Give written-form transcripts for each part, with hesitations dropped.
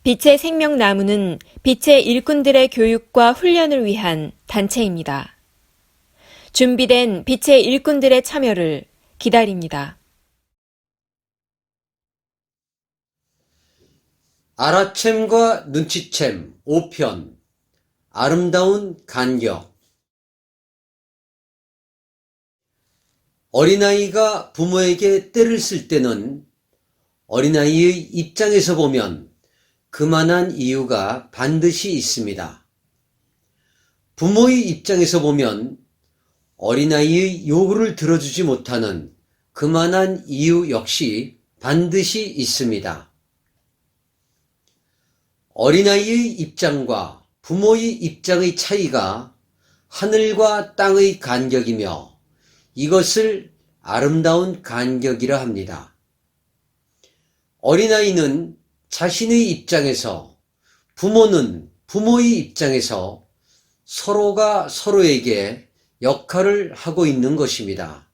빛의 생명나무는 빛의 일꾼들의 교육과 훈련을 위한 단체입니다. 준비된 빛의 일꾼들의 참여를 기다립니다. 알아챔과 눈치챔 5편 아름다운 간격. 어린아이가 부모에게 떼를 쓸 때는 어린아이의 입장에서 보면 그만한 이유가 반드시 있습니다. 부모의 입장에서 보면 어린아이의 요구를 들어주지 못하는 그만한 이유 역시 반드시 있습니다. 어린아이의 입장과 부모의 입장의 차이가 하늘과 땅의 간격이며 이것을 아름다운 간격이라 합니다. 어린아이는 자신의 입장에서, 부모는 부모의 입장에서 서로가 서로에게 역할을 하고 있는 것입니다.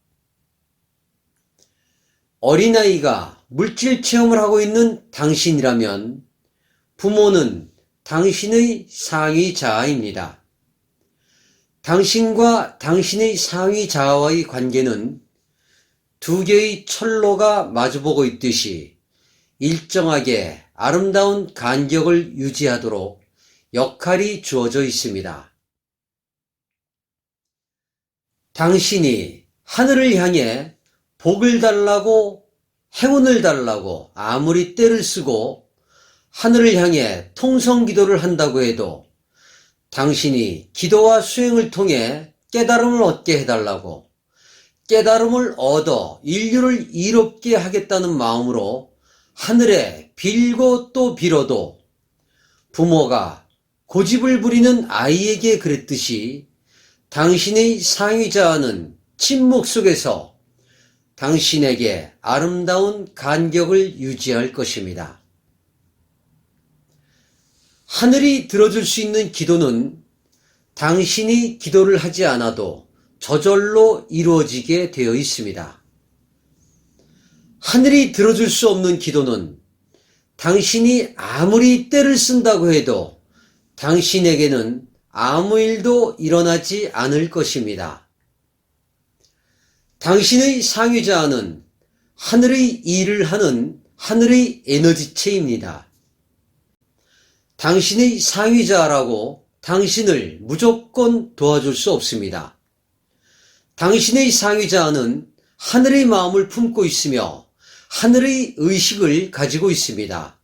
어린아이가 물질 체험을 하고 있는 당신이라면 부모는 당신의 상위 자아입니다. 당신과 당신의 상위 자아와의 관계는 두 개의 철로가 마주보고 있듯이 일정하게 아름다운 간격을 유지하도록 역할이 주어져 있습니다. 당신이 하늘을 향해 복을 달라고, 행운을 달라고 아무리 떼를 쓰고 하늘을 향해 통성기도를 한다고 해도 당신이 기도와 수행을 통해 깨달음을 얻게 해달라고, 깨달음을 얻어 인류를 이롭게 하겠다는 마음으로 하늘에 빌고 또 빌어도 부모가 고집을 부리는 아이에게 그랬듯이 당신의 상위자아는 침묵 속에서 당신에게 아름다운 간격을 유지할 것입니다. 하늘이 들어줄 수 있는 기도는 당신이 기도를 하지 않아도 저절로 이루어지게 되어 있습니다. 하늘이 들어줄 수 없는 기도는 당신이 아무리 떼를 쓴다고 해도 당신에게는 아무 일도 일어나지 않을 것입니다. 당신의 상위자아는 하늘의 일을 하는 하늘의 에너지체입니다. 당신의 상위자아라고 당신을 무조건 도와줄 수 없습니다. 당신의 상위자아는 하늘의 마음을 품고 있으며 하늘의 의식을 가지고 있습니다.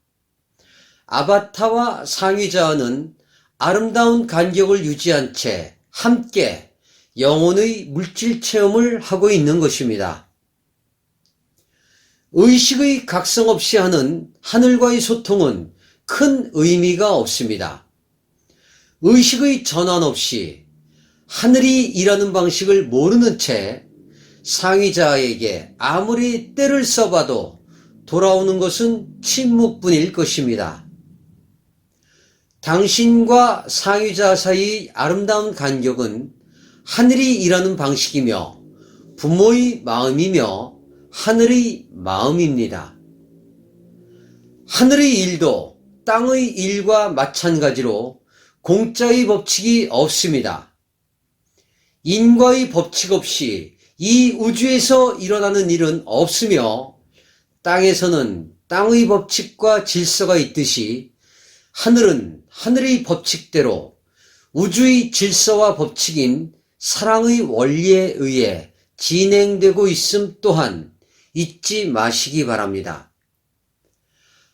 아바타와 상위자아는 아름다운 간격을 유지한 채 함께 영혼의 물질 체험을 하고 있는 것입니다. 의식의 각성 없이 하는 하늘과의 소통은 큰 의미가 없습니다. 의식의 전환 없이 하늘이 일하는 방식을 모르는 채 상위자에게 아무리 떼를 써봐도 돌아오는 것은 침묵뿐일 것입니다. 당신과 상위자 사이의 아름다운 간격은 하늘이 일하는 방식이며 부모의 마음이며 하늘의 마음입니다. 하늘의 일도 땅의 일과 마찬가지로 공짜의 법칙이 없습니다. 인과의 법칙 없이 이 우주에서 일어나는 일은 없으며 땅에서는 땅의 법칙과 질서가 있듯이 하늘은 하늘의 법칙대로 우주의 질서와 법칙인 사랑의 원리에 의해 진행되고 있음 또한 잊지 마시기 바랍니다.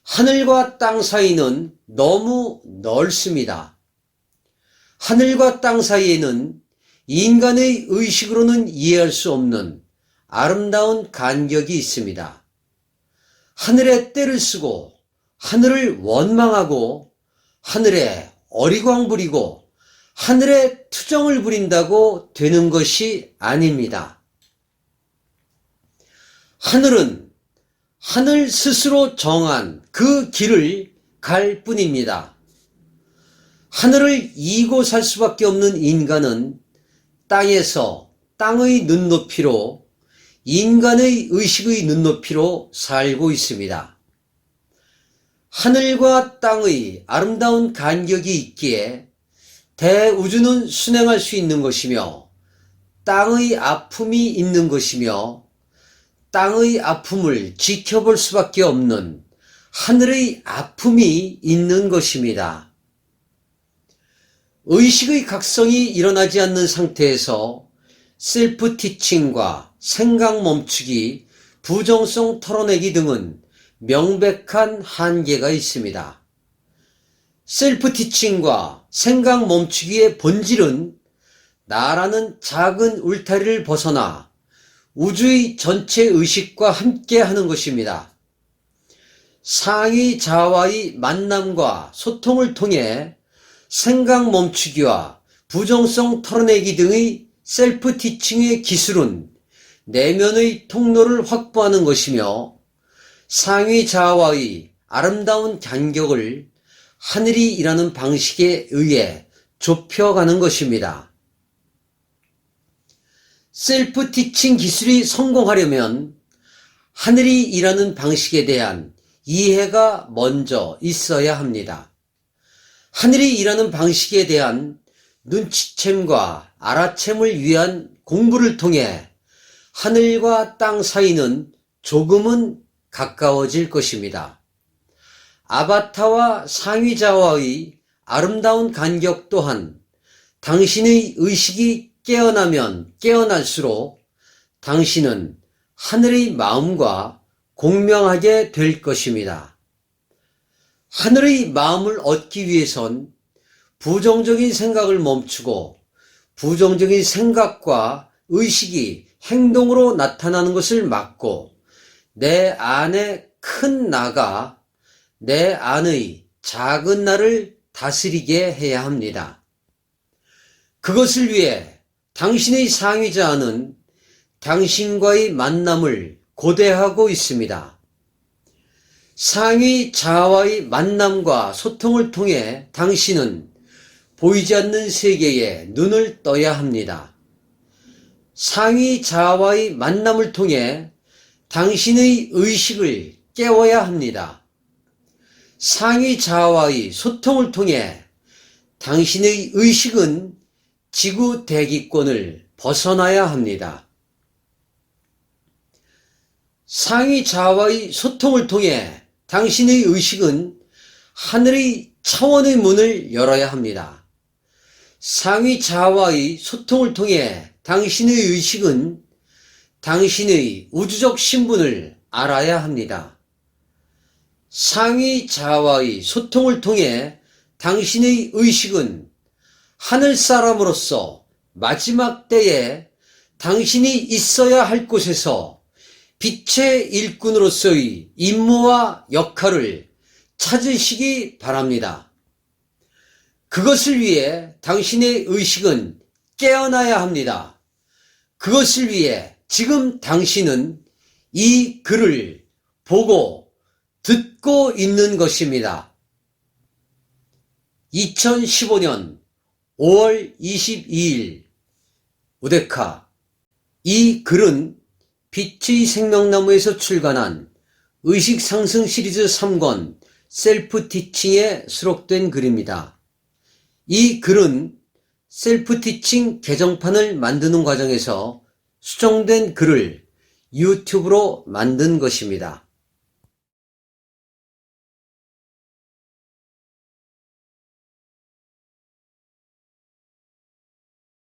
하늘과 땅 사이는 너무 넓습니다. 하늘과 땅 사이에는 인간의 의식으로는 이해할 수 없는 아름다운 간격이 있습니다. 하늘에 떼를 쓰고 하늘을 원망하고 하늘에 어리광 부리고 하늘에 투정을 부린다고 되는 것이 아닙니다. 하늘은 하늘 스스로 정한 그 길을 갈 뿐입니다. 하늘을 이고 살 수밖에 없는 인간은 땅에서 땅의 눈높이로 인간의 의식의 눈높이로 살고 있습니다. 하늘의 일도 땅의 일과 마찬가지로 공짜의 법칙이 없습니다. 인과의 법칙과 질서가 있듯이 하늘은 하늘의 법칙대로 우주의 질서와 법칙인 사랑의 원리에 의해 진행되고 있음 또한 잊지 마시기 바랍니다. 하늘은 하늘의 법칙이며 하늘은 하늘의 법칙대로 진행되고 있습니다. 하늘과 땅의 아름다운 간격이 있기에 대우주는 순행할 수 있는 것이며 땅의 아픔이 있는 것이며 땅의 아픔을 지켜볼 수밖에 없는 하늘의 아픔이 있는 것입니다. 의식의 각성이 일어나지 않는 상태에서 셀프 티칭과 생각 멈추기, 부정성 털어내기 등은 명백한 한계가 있습니다. 셀프 티칭과 생각 멈추기의 본질은 나라는 작은 울타리를 벗어나 우주의 전체 의식과 함께 하는 것입니다. 상위 자와의 만남과 소통을 통해 생각 멈추기와 부정성 털어내기 등의 셀프 티칭의 기술은 내면의 통로를 확보하는 것이며 상위 자와의 아름다운 간격을 하늘이 일하는 방식에 의해 좁혀가는 것입니다. 셀프 티칭 기술이 성공하려면 하늘이 일하는 방식에 대한 이해가 먼저 있어야 합니다. 하늘이 일하는 방식에 대한 눈치챔과 알아챔을 위한 공부를 통해 하늘과 땅 사이는 조금은 가까워질 것입니다. 아바타와 상위자와의 아름다운 간격 또한 당신의 의식이 깨어나면 깨어날수록 당신은 하늘의 마음과 공명하게 될 것입니다. 하늘의 마음을 얻기 위해선 부정적인 생각을 멈추고 부정적인 생각과 의식이 행동으로 나타나는 것을 막고 내 안에 큰 나가 내 안의 작은 나를 다스리게 해야 합니다. 그것을 위해 당신의 상위자는 당신과의 만남을 고대하고 있습니다. 상위 자와의 만남과 소통을 통해 당신은 보이지 않는 세계에 눈을 떠야 합니다. 상위 자와의 만남을 통해 당신의 의식을 깨워야 합니다. 상위 자와의 소통을 통해 당신의 의식은 지구 대기권을 벗어나야 합니다. 상위 자와의 소통을 통해 당신의 의식은 하늘의 차원의 문을 열어야 합니다. 상위 자와의 소통을 통해 당신의 의식은 당신의 우주적 신분을 알아야 합니다. 상위 자와의 소통을 통해 당신의 의식은 하늘 사람으로서 마지막 때에 당신이 있어야 할 곳에서 빛의 일꾼으로서의 임무와 역할을 찾으시기 바랍니다. 그것을 위해 당신의 의식은 깨어나야 합니다. 그것을 위해 지금 당신은 이 글을 보고 듣고 있는 것입니다. 2015년 5월 22일 우데카. 이 글은 빛의 생명나무에서 출간한 의식상승 시리즈 3권 셀프 티칭에 수록된 글입니다. 이 글은 셀프 티칭 개정판을 만드는 과정에서 수정된 글을 유튜브로 만든 것입니다.